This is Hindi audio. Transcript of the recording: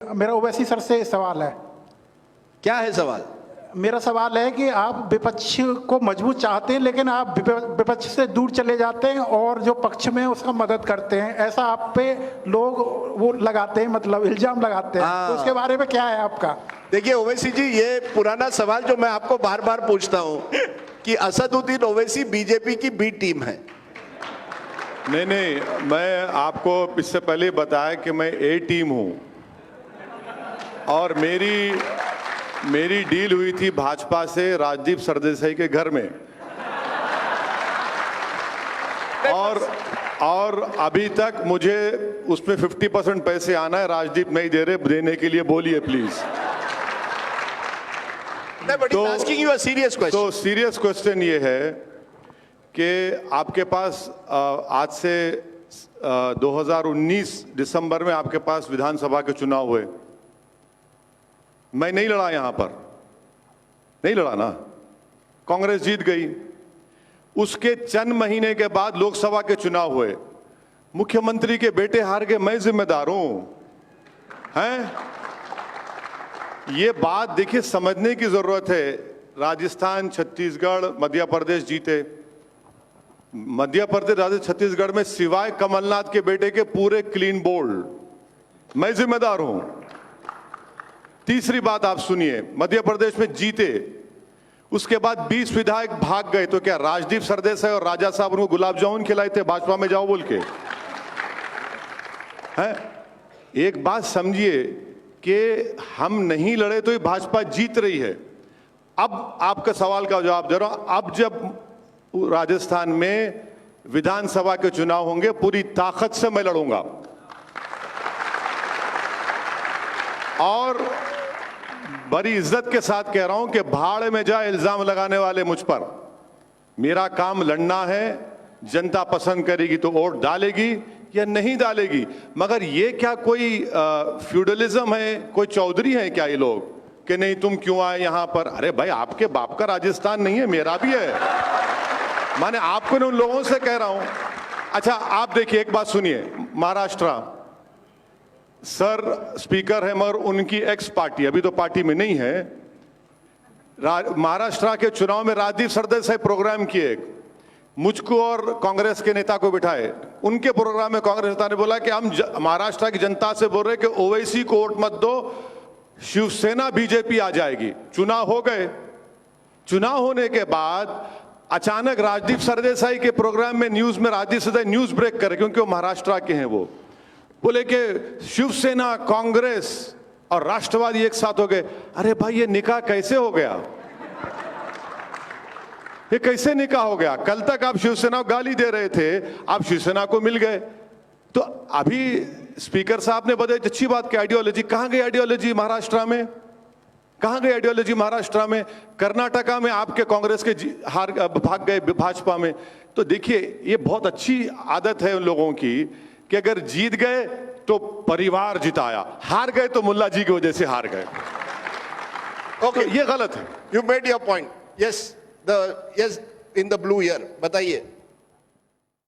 मेरा ओवैसी सर से सवाल है। क्या है सवाल? मेरा सवाल है कि आप विपक्ष को मजबूत चाहते हैं, लेकिन आप विपक्ष से दूर चले जाते हैं और जो पक्ष में उसका मदद करते हैं, ऐसा आप पे लोग वो लगाते हैं, मतलब इल्जाम लगाते हैं। तो उसके बारे में क्या है आपका? देखिए ओवैसी जी, ये पुराना सवाल जो मैं आपको बार बार पूछता हूं कि असदुद्दीन ओवैसी बीजेपी की बी टीम है। नहीं, मैं आपको इससे पहले बताया कि मैं ए टीम हूं और मेरी डील हुई थी भाजपा से राजदीप सरदेसाई के घर में, और अभी तक मुझे उसमें 50% पैसे आना है। राजदीप नहीं दे रहे, देने के लिए बोलिए प्लीज। तो सीरियस क्वेश्चन ये है कि आपके पास आज से 2019 दिसंबर में आपके पास विधानसभा के चुनाव हुए। मैं नहीं लड़ा, यहां पर नहीं लड़ा ना, कांग्रेस जीत गई। उसके चंद महीने के बाद लोकसभा के चुनाव हुए, मुख्यमंत्री के बेटे हार गए, मैं जिम्मेदार हूं। हैं, ये बात देखिए समझने की जरूरत है। राजस्थान, छत्तीसगढ़, मध्य प्रदेश जीते। मध्य प्रदेश, राजस्थान, छत्तीसगढ़ में सिवाय कमलनाथ के बेटे के पूरे क्लीन बोल्ड, मैं जिम्मेदार हूं। तीसरी बात आप सुनिए, मध्य प्रदेश में जीते, उसके बाद 20 विधायक भाग गए। तो क्या राजदीप सरदेसाई और राजा साहब उनको गुलाब जामुन खिलाए थे भाजपा में जाओ बोल के? हैं, एक बात समझिए कि हम नहीं लड़े तो ये भाजपा जीत रही है। अब आपके सवाल का जवाब दे रहा हूं। अब जब राजस्थान में विधानसभा के चुनाव होंगे, पूरी ताकत से मैं लड़ूंगा और बड़ी इज्जत के साथ कह रहा हूं कि भाड़ में जाए इल्जाम लगाने वाले मुझ पर। मेरा काम लड़ना है। जनता पसंद करेगी तो वोट डालेगी या नहीं डालेगी। मगर ये क्या कोई फ्यूडलिज्म है, कोई चौधरी है क्या ये लोग कि नहीं तुम क्यों आए यहां पर? अरे भाई, आपके बाप का राजस्थान नहीं है, मेरा भी है। माने आपको उन लोगों से कह रहा हूं। अच्छा, आप देखिए, एक बात सुनिए। महाराष्ट्र सर स्पीकर है, मगर उनकी एक्स पार्टी, अभी तो पार्टी में नहीं है। महाराष्ट्र के चुनाव में राजदीप सरदेसाई प्रोग्राम किए, मुझको और कांग्रेस के नेता को बिठाए। उनके प्रोग्राम में कांग्रेस नेता ने बोला कि हम महाराष्ट्र की जनता से बोल रहे कि ओवैसी को वोट मत दो, शिवसेना बीजेपी आ जाएगी। चुनाव हो गए। चुनाव होने के बाद अचानक राजदीप सरदेसाई के प्रोग्राम में न्यूज में राजदीप सरदेसाई न्यूज ब्रेक करे, क्योंकि वो महाराष्ट्र के हैं। वो बोले कि शिवसेना, कांग्रेस और राष्ट्रवादी एक साथ हो गए। अरे भाई, ये निकाह कैसे हो गया? ये कैसे निकाह हो गया? कल तक आप शिवसेना को गाली दे रहे थे, आप शिवसेना को मिल गए। तो अभी स्पीकर साहब ने बताया, अच्छी बात की आइडियोलॉजी कहां गई? आइडियोलॉजी महाराष्ट्र में कहां गई? आइडियोलॉजी महाराष्ट्र में, कर्नाटका में आपके कांग्रेस के हार भाग गए भाजपा में। तो देखिए, ये बहुत अच्छी आदत है उन लोगों की कि अगर जीत गए तो परिवार जिताया, हार गए तो मुल्ला जी की वजह से हार गए। ओके, ये गलत है। You made your point. Yes, in the blue year, बताइए।